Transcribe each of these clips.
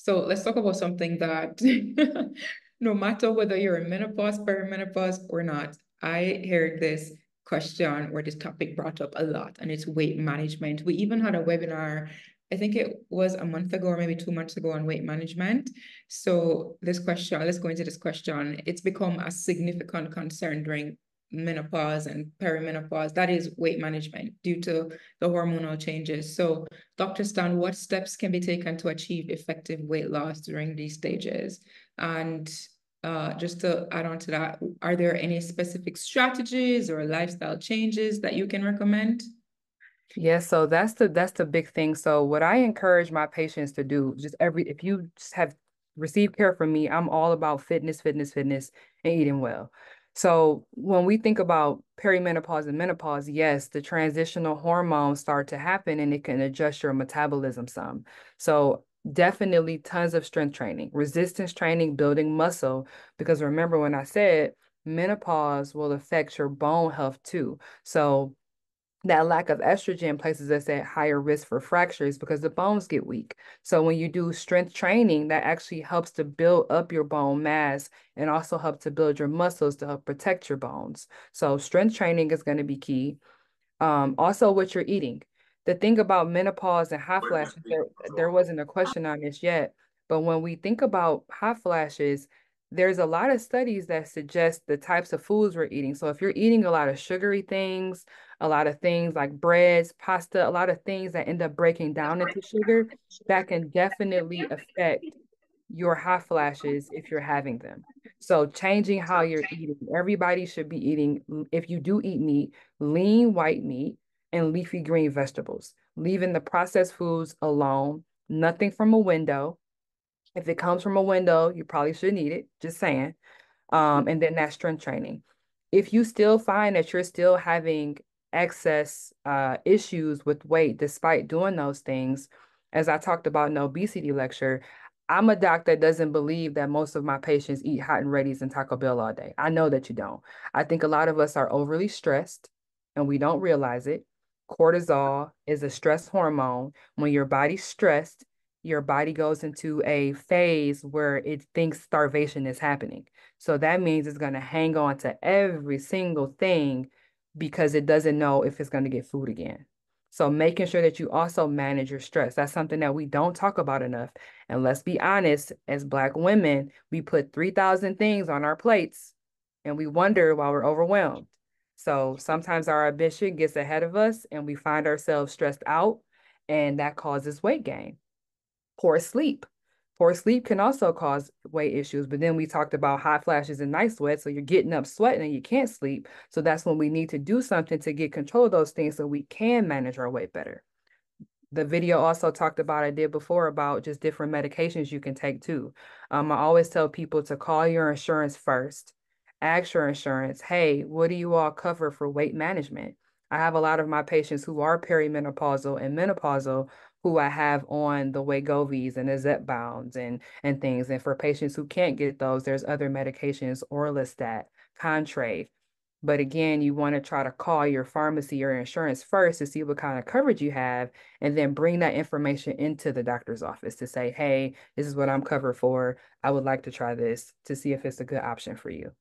So let's talk about something that no matter whether you're in menopause, perimenopause, or not, I hear this question or this topic brought up a lot, and it's weight management. We even had a webinar, I think it was a month ago or maybe 2 months ago, on weight management. So this question, let's go into this question. It's become a significant concern during menopause and perimenopause. That is weight management due to the hormonal changes. So Dr. Stan, what steps can be taken to achieve effective weight loss during these stages? And just to add on to that, are there any specific strategies or lifestyle changes that you can recommend? Yeah, so that's the big thing. So what I encourage my patients to do, just if you just have received care from me, I'm all about fitness, fitness, fitness, and eating well. So when we think about perimenopause and menopause, yes, the transitional hormones start to happen and it can adjust your metabolism some. So definitely tons of strength training, resistance training, building muscle, because remember when I said menopause will affect your bone health too. So that lack of estrogen places us at higher risk for fractures because the bones get weak. So when you do strength training, that actually helps to build up your bone mass and also help to build your muscles to help protect your bones. So strength training is going to be key. Also what you're eating. The thing about menopause and hot flashes, there wasn't a question on this yet, but when we think about hot flashes, there's a lot of studies that suggest the types of foods we're eating. So if you're eating a lot of sugary things, a lot of things like breads, pasta, a lot of things that end up breaking down into sugar, that can definitely affect your hot flashes if you're having them. So changing how you're eating. Everybody should be eating, if you do eat meat, lean white meat and leafy green vegetables, leaving the processed foods alone, nothing from a window. If it comes from a window, you probably shouldn't eat it, just saying. And then that strength training. If you still find that you're still having excess issues with weight despite doing those things, as I talked about in the obesity lecture, I'm a doc that doesn't believe that most of my patients eat hot and ready's and Taco Bell all day. I know that you don't. I think a lot of us are overly stressed and we don't realize it. Cortisol is a stress hormone. When your body's stressed, your body goes into a phase where it thinks starvation is happening. So that means it's going to hang on to every single thing because it doesn't know if it's going to get food again. So making sure that you also manage your stress. That's something that we don't talk about enough. And let's be honest, as Black women, we put 3,000 things on our plates and we wonder why we're overwhelmed. So sometimes our ambition gets ahead of us and we find ourselves stressed out, and that causes weight gain. Poor sleep. Poor sleep can also cause weight issues, but then we talked about hot flashes and night sweats. So you're getting up sweating and you can't sleep. So that's when we need to do something to get control of those things so we can manage our weight better. The video also talked about, I did before, about just different medications you can take too. I always tell people to call your insurance first. Ask your insurance, hey, what do you all cover for weight management? I have a lot of my patients who are perimenopausal and menopausal who I have on the Wegovy's and the Zepbounds and things. And for patients who can't get those, there's other medications, Orlistat, Contrave. But again, you want to try to call your pharmacy or insurance first to see what kind of coverage you have, and then bring that information into the doctor's office to say, hey, this is what I'm covered for. I would like to try this to see if it's a good option for you.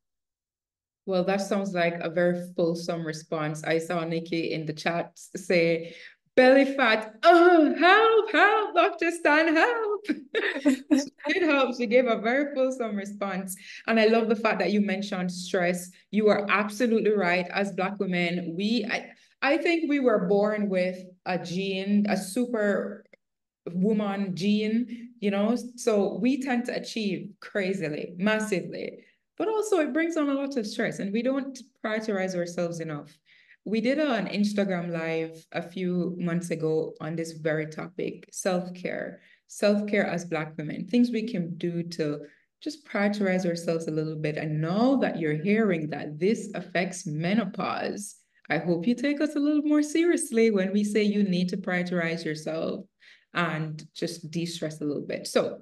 Well, that sounds like a very fulsome response. I saw Nikki in the chat say, belly fat. Oh, help, help, Dr. Stan, help. She did help. She gave a very fulsome response. And I love the fact that you mentioned stress. You are absolutely right. As Black women, I think we were born with a gene, a super woman gene, so we tend to achieve crazily, massively, but also it brings on a lot of stress and we don't prioritize ourselves enough. We did an Instagram live a few months ago on this very topic, self-care as Black women, things we can do to just prioritize ourselves a little bit. And now that you're hearing that this affects menopause, I hope you take us a little more seriously when we say you need to prioritize yourself and just de-stress a little bit. So